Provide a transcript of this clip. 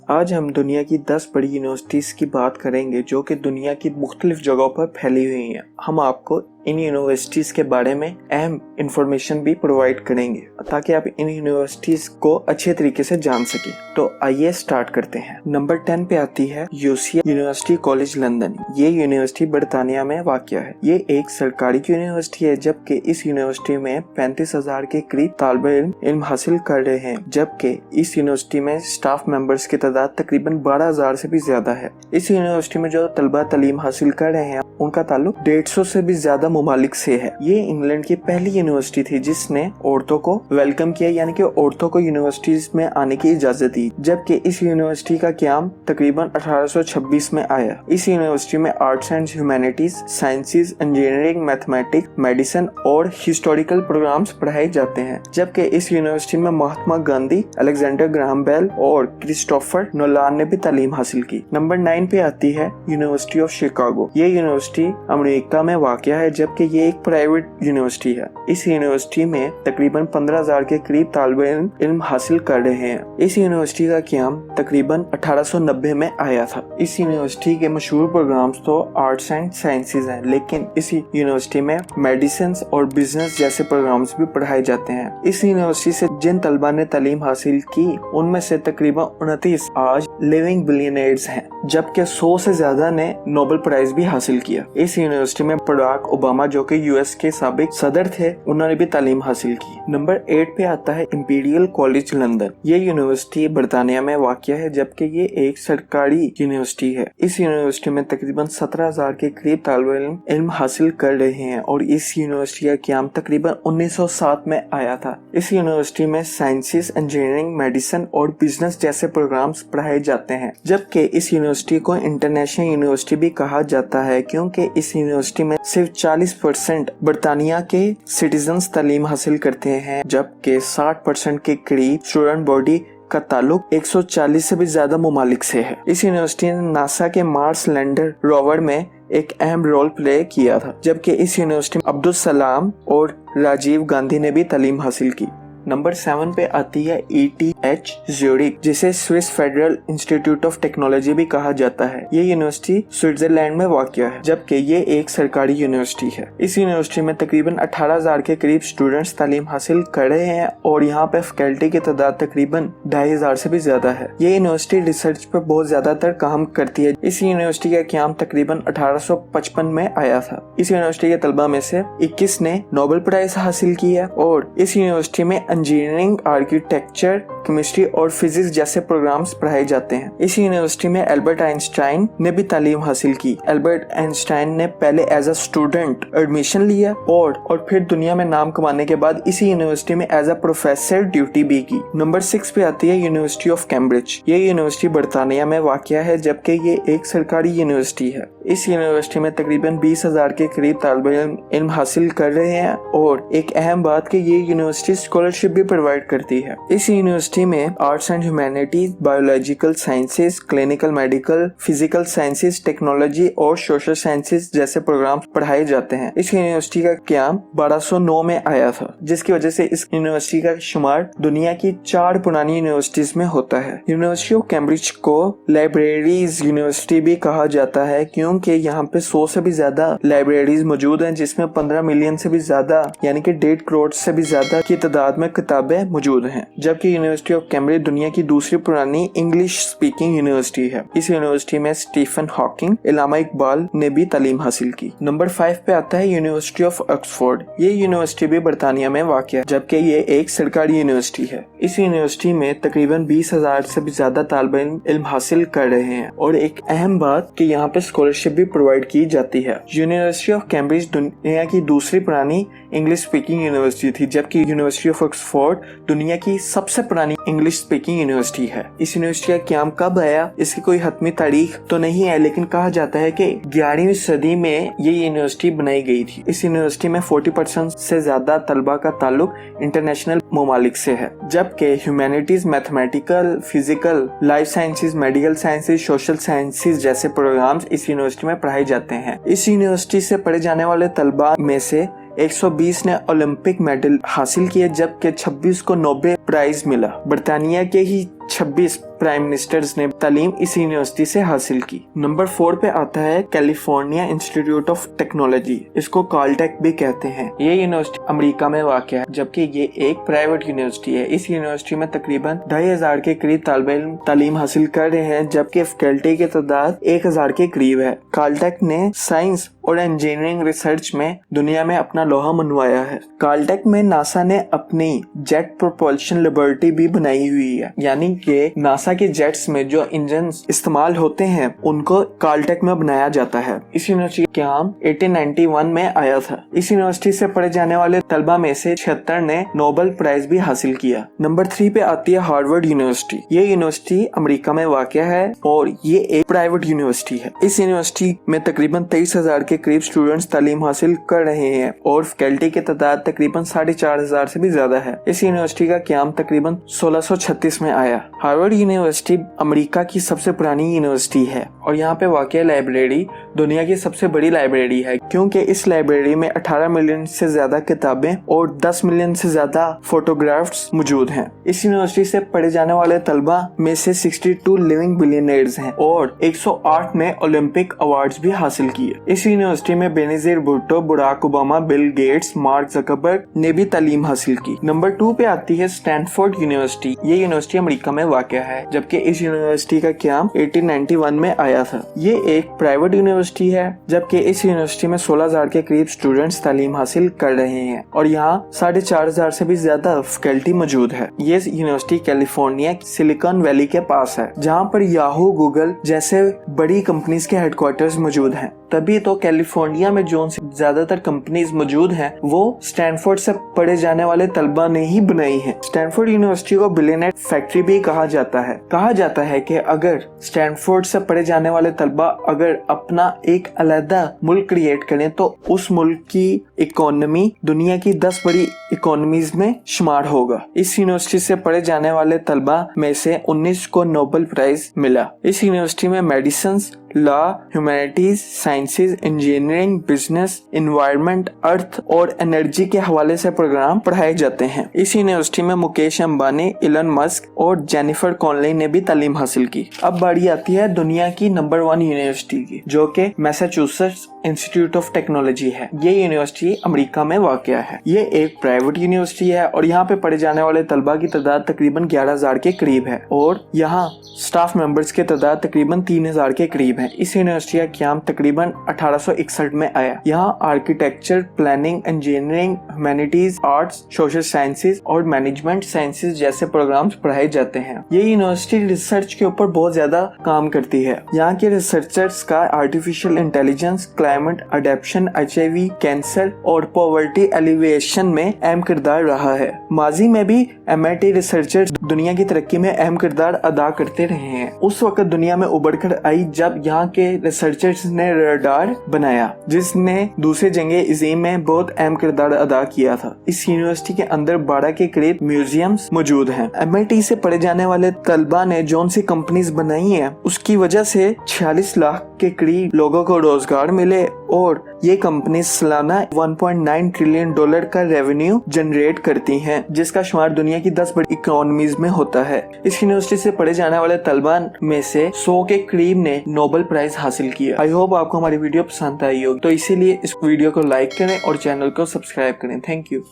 आज हम दुनिया की 10 बड़ी यूनिवर्सिटीज़ की बात करेंगे जो कि दुनिया की मुख्तलिफ जगहों पर फैली हुई हैं। हम आपको इन यूनिवर्सिटीज़ के बारे में अहम इंफॉर्मेशन भी प्रोवाइड करेंगे ताकि आप इन यूनिवर्सिटीज़ को अच्छे तरीके से जान सकें। तो आइए स्टार्ट करते हैं। नंबर 10 पे आती है यूसीएल यूनिवर्सिटी कॉलेज लंदन। ये यूनिवर्सिटी बरतानिया में वाक़या है। ये एक सरकारी यूनिवर्सिटी है, जबकि इस यूनिवर्सिटी में 35,000 के करीब तालिबे इल्म हासिल कर रहे हैं, जबकि इस यूनिवर्सिटी में स्टाफ मेंबर्स की तादाद तकरीबन 12,000 से भी ज्यादा है। इस यूनिवर्सिटी में जो तलबा तालीम हासिल कर रहे हैं उनका ताल्लुक 150 से भी ज्यादा मुमालिक से है। ये इंग्लैंड की पहली यूनिवर्सिटी थी जिसने औरतों को वेलकम किया, यानी कि औरतों को यूनिवर्सिटीज में आने की इजाजत दी, जबकि इस यूनिवर्सिटी का क़याम तकरीबन 1826 में आया। इस यूनिवर्सिटी में arts and humanities, sciences, engineering, mathematics, medicine और हिस्टोरिकल प्रोग्राम्स पढ़ाए जाते हैं, जबकि इस यूनिवर्सिटी में Mahatma Gandhi, Alexander Graham bell और क्रिस्टोफर नोलान ने भी तालीम हासिल की। नंबर 9 पे आती है यूनिवर्सिटी ऑफ शिकागो। ये यूनिवर्सिटी अमेरिका में वाक़या है, जबकि ये एक प्राइवेट यूनिवर्सिटी है। इस यूनिवर्सिटी में तकरीबन 15,000 के करीब तालिबे इल्म हासिल कर रहे हैं। इस यूनिवर्सिटी का क़याम तकरीबन 1890 में आया था। इस यूनिवर्सिटी के मशहूर प्रोग्राम्स तो आर्ट्स एंड साइंसेज हैं, लेकिन इस यूनिवर्सिटी में मेडिसिन और बिजनेस जैसे प्रोग्राम्स भी पढ़ाए जाते हैं। इस यूनिवर्सिटी से जिन तलबा ने तालीम हासिल की उनमें से तकरीबन 29 आज लिविंग बिलियनर्स हैं, जबकि 100 से ज्यादा ने नोबेल प्राइज भी हासिल किया। इस यूनिवर्सिटी में बराक ओबामा जो कि यूएस के साबिक सदर थे, उन्होंने भी तालीम हासिल की। नंबर 8 पे आता है इंपीरियल कॉलेज लंदन। ये यूनिवर्सिटी बरतानिया में वाक़या है, जबकि ये एक सरकारी यूनिवर्सिटी है। इस यूनिवर्सिटी में तकरीबन 17,000 के करीब तालिबे इल्म हासिल कर रहे हैं और इस यूनिवर्सिटी का क़याम तकरीबन 1907 में आया था। इस यूनिवर्सिटी में साइंसेस, इंजीनियरिंग, मेडिसिन और बिजनेस जैसे प्रोग्राम्स पढ़ाए जाते हैं, जबकि इस यूनिवर्सिटी को इंटरनेशनल यूनिवर्सिटी भी कहा जाता है, क्योंकि इस यूनिवर्सिटी में सिर्फ 40% बरतानिया के सिटीजन्स तालीम हासिल करते हैं, जबकि 60% के करीब स्टूडेंट बॉडी का ताल्लुक 140 से भी ज्यादा मुमालिक से है। इस यूनिवर्सिटी ने नासा के मार्स लैंडर रोवर में एक अहम रोल प्ले किया था, जबकि इस यूनिवर्सिटी में अब्दुल सलाम और राजीव गांधी ने भी तालीम हासिल की। नंबर 7 पे आती है ETH ज्यूरिख, जिसे Swiss federal institute of technology भी कहा जाता है। ये यूनिवर्सिटी स्विट्जरलैंड में वाक़या है, जबकि ये एक सरकारी यूनिवर्सिटी है। इस यूनिवर्सिटी में तकरीबन 18,000 के करीब स्टूडेंट्स तालीम हासिल कर रहे हैं और यहाँ पे फैकल्टी की तादाद तकरीबन 2,500 से भी ज्यादा है। ये यूनिवर्सिटी रिसर्च पर बहुत ज्यादातर काम करती है। इस यूनिवर्सिटी का क़याम तकरीबन 1855 में आया था। इस यूनिवर्सिटी के तलबा में से 21 ने नोबेल प्राइज हासिल किया और इस यूनिवर्सिटी में इंजीनियरिंग, आर्किटेक्चर, केमिस्ट्री और फिजिक्स जैसे प्रोग्राम्स पढ़ाए जाते हैं। इस यूनिवर्सिटी में एल्बर्ट आइंस्टाइन ने भी तालीम हासिल की। एल्बर्ट आइंस्टाइन ने पहले एज अ स्टूडेंट एडमिशन लिया और फिर दुनिया में नाम कमाने के बाद इसी यूनिवर्सिटी में एज अ प्रोफेसर ड्यूटी भी की। नंबर 6 पे आती है यूनिवर्सिटी ऑफ कैम्ब्रिज। ये यूनिवर्सिटी बरतानिया में वाक़या है, जबकि ये एक सरकारी यूनिवर्सिटी है। इस यूनिवर्सिटी में तकरीबन 20,000 के करीब तालिबे इल्म हासिल कर रहे हैं और एक अहम बात कि ये यूनिवर्सिटी स्कॉलरशिप भी प्रोवाइड करती है। इस यूनिवर्सिटी में arts and humanities, biological sciences, clinical medical, physical sciences, technology और सोशल साइंसेज जैसे प्रोग्राम पढ़ाए जाते हैं। इस यूनिवर्सिटी का क़याम 1209 में आया था, जिसकी वजह से इस यूनिवर्सिटी का शुमार दुनिया की 4 पुरानी यूनिवर्सिटीज में होता है। यूनिवर्सिटी ऑफ कैम्ब्रिज को लाइब्रेरीज यूनिवर्सिटी भी कहा जाता है, क्योंकि यहाँ पे 100 से भी ज्यादा लाइब्रेरीज मौजूद हैं, जिसमें 15 मिलियन से भी ज्यादा यानी कि 1.5 करोड़ से भी ज्यादा की तादाद में किताबें मौजूद हैं। जबकि यूनिवर्सिटी ऑफ कैम्ब्रिज दुनिया की दूसरी पुरानी इंग्लिश स्पीकिंग यूनिवर्सिटी है। इस यूनिवर्सिटी में स्टीफन हॉकिंग, इलामा इकबाल ने भी तालीम हासिल की। नंबर 5 पे आता है यूनिवर्सिटी ऑफ ऑक्सफोर्ड। ये यूनिवर्सिटी भी बरतानिया में वाक़या है, जबकि ये एक सरकारी यूनिवर्सिटी है। इस यूनिवर्सिटी में तकरीबन 20,000 से भी ज्यादा तालिबे इल्म हासिल कर रहे हैं और एक अहम बात कि यहाँ पे स्कॉलरशिप भी प्रोवाइड की जाती है। यूनिवर्सिटी ऑफ कैम्ब्रिज दुनिया की दूसरी पुरानी इंग्लिश स्पीकिंग यूनिवर्सिटी थी, जबकि यूनिवर्सिटी ऑफ ऑक्सफोर्ड दुनिया की सबसे पुरानी इंग्लिश स्पीकिंग यूनिवर्सिटी है। इस यूनिवर्सिटी का क़याम कब आया इसकी कोई हतमी तारीख तो नहीं है, लेकिन कहा जाता है कि 11वीं सदी में ये यूनिवर्सिटी बनाई गई थी। इस यूनिवर्सिटी में 40% से ज्यादा तलबा का ताल्लुक इंटरनेशनल ममालिक से है, जबकि humanities, mathematical, physical, life sciences, medical sciences, social sciences जैसे प्रोग्राम्स इस यूनिवर्सिटी में पढ़ाए जाते हैं। इस यूनिवर्सिटी से पढ़े जाने वाले तलबा में से 120 ने ओलंपिक मेडल हासिल किए, जबकि 26 को नोबेल प्राइज मिला। बर्तानिया के ही 26 प्राइम मिनिस्टर्स ने तालीम इस यूनिवर्सिटी से हासिल की। नंबर 4 पे आता है कैलिफोर्निया इंस्टीट्यूट ऑफ टेक्नोलॉजी, इसको कॉलटेक भी कहते हैं। ये यूनिवर्सिटी अमेरिका में वाक़ है, जबकि ये एक प्राइवेट यूनिवर्सिटी है। इस यूनिवर्सिटी में तकरीबन 2500 के करीब तालिब तालीम हासिल कर रहे हैं, जबकि फैकल्टी की तादाद 1000 के करीब है। कॉलटेक ने साइंस और इंजीनियरिंग रिसर्च में दुनिया में अपना लोहा मनवाया है। कॉलटेक में नासा ने अपनी जेट प्रोपल्शन लेबोरेटरी भी बनाई हुई है, यानी कि नासा के जेट्स में जो इंजन इस्तेमाल होते हैं उनको कॉलटेक में बनाया जाता है। इस यूनिवर्सिटी का क्याम 1891 में आया था। इस यूनिवर्सिटी से पढ़े जाने वाले तलबा में से 76 ने नोबेल प्राइज भी हासिल किया। नंबर 3 पे आती है हार्वर्ड यूनिवर्सिटी। ये यूनिवर्सिटी अमेरिका में वाक़ है और ये एक प्राइवेट यूनिवर्सिटी है। इस यूनिवर्सिटी में तकरीबन 23,000 के करीब स्टूडेंट्स तालीम हासिल कर रहे हैं और फैकल्टी की तादाद तकरीबन 4,500 से भी ज्यादा है। इस यूनिवर्सिटी का क्याम तकरीबन 1636 में आया। हार्वर्ड यूनिवर्सिटी अमेरिका की सबसे पुरानी यूनिवर्सिटी है और यहाँ पे वाक़ लाइब्रेरी दुनिया की सबसे बड़ी लाइब्रेरी है, क्योंकि इस लाइब्रेरी में 18 मिलियन से ज्यादा किताबें और 10 मिलियन से ज्यादा फोटोग्राफ्स मौजूद हैं। इस यूनिवर्सिटी से पढ़े जाने वाले तलबा में से 62 लिविंग बिलियनर्स हैं और 108 ने ओलंपिक अवार्ड्स भी हासिल किए। इस यूनिवर्सिटी में Benazir Bhutto, Barack Obama, Bill Gates, Mark Zuckerberg ने भी तालीम हासिल की। नंबर 2 पे आती है स्टैनफोर्ड यूनिवर्सिटी। ये यूनिवर्सिटी अमेरिका में वाक़ है, जबकि इस यूनिवर्सिटी का क्याम 1891 में आया था। ये एक प्राइवेट यूनिवर्सिटी है, जबकि इस यूनिवर्सिटी में 16,000 के करीब स्टूडेंट्स तालीम हासिल कर रहे हैं और यहाँ 4,500 से भी ज्यादा फैकल्टी मौजूद है। ये यूनिवर्सिटी कैलिफोर्निया सिलिकॉन वैली के पास है, जहाँ पर याहू, गूगल जैसे बड़ी कंपनीज के हेडक्वार्टर्स मौजूद हैं। तभी तो कैलिफोर्निया में जो ज्यादातर कंपनीज मौजूद हैं वो स्टैनफोर्ड से पढ़े जाने वाले तलबा ने ही बनाई हैं। स्टैनफोर्ड यूनिवर्सिटी को बिलियनेयर फैक्ट्री भी कहा जाता है। कहा जाता है कि अगर स्टैनफोर्ड से पढ़े जाने वाले तलबा अगर अपना एक अलग मुल्क क्रिएट करें तो उस मुल्क की इकोनॉमी दुनिया की 10 बड़ी इकोनॉमीज में शुमार होगा। इस यूनिवर्सिटी से पढ़े जाने वाले तलबा में से 19 को नोबेल प्राइज मिला। इस यूनिवर्सिटी में medicine, law, humanities, sciences, engineering, business, environment, earth और एनर्जी के हवाले से प्रोग्राम पढ़ाए जाते हैं। इस यूनिवर्सिटी में मुकेश अंबानी, इलन मस्क और जेनिफर कॉनली ने भी तालीम हासिल की। अब बारी आती है दुनिया की नंबर 1 यूनिवर्सिटी की, जो कि मैसाचुसेट्स इंस्टीट्यूट ऑफ टेक्नोलॉजी है। ये यूनिवर्सिटी अमेरिका में वाक़ है। ये एक प्राइवेट यूनिवर्सिटी है और यहाँ पे पढ़े जाने वाले तलबा की तादाद तकरीबन 11,000 के करीब है और यहाँ स्टाफ मेंबर्स की तादाद तकरीबन 3,000 के करीब है। इस यूनिवर्सिटी का क्याम तकरीबन 1861 में आया। यहाँ architecture, planning, engineering, humanities, arts, social sciences और मैनेजमेंट साइंसेज जैसे प्रोग्राम्स पढ़ाए जाते हैं। ये यूनिवर्सिटी रिसर्च के ऊपर बहुत ज्यादा काम करती है। यहाँ के रिसर्चर्स का artificial intelligence, climate adaptation, HIV, cancer और पॉवर्टी एलिवेशन में अहम किरदार रहा है। माजी में भी MIT रिसर्चर्स दुनिया की तरक्की में अहम किरदार अदा करते रहे हैं। उस वक्त दुनिया में उभर कर आई जब यहाँ के रिसर्चर्स ने रडार बनाया, जिसने दूसरे जंगे अज़ीम में बहुत अहम किरदार अदा किया था। इस यूनिवर्सिटी के अंदर 12 के करीब म्यूजियम्स मौजूद हैं। MIT से पढ़े जाने वाले तलबा ने जोन सी कंपनीज बनाई हैं, उसकी वजह से 46 लाख के करीब लोगों को रोजगार मिले और ये कंपनी सालाना $1.9 ट्रिलियन का रेवेन्यू जनरेट करती हैं, जिसका शुमार दुनिया की 10 बड़ी इकोनॉमीज में होता है। इस यूनिवर्सिटी से पढ़े जाने वाले तलबा में से 100 के करीब ने नोबेल प्राइज हासिल किया। आई होप आपको हमारी वीडियो पसंद आई होगी, तो इसीलिए इस वीडियो को लाइक करें और चैनल को सब्सक्राइब करें। Thank you.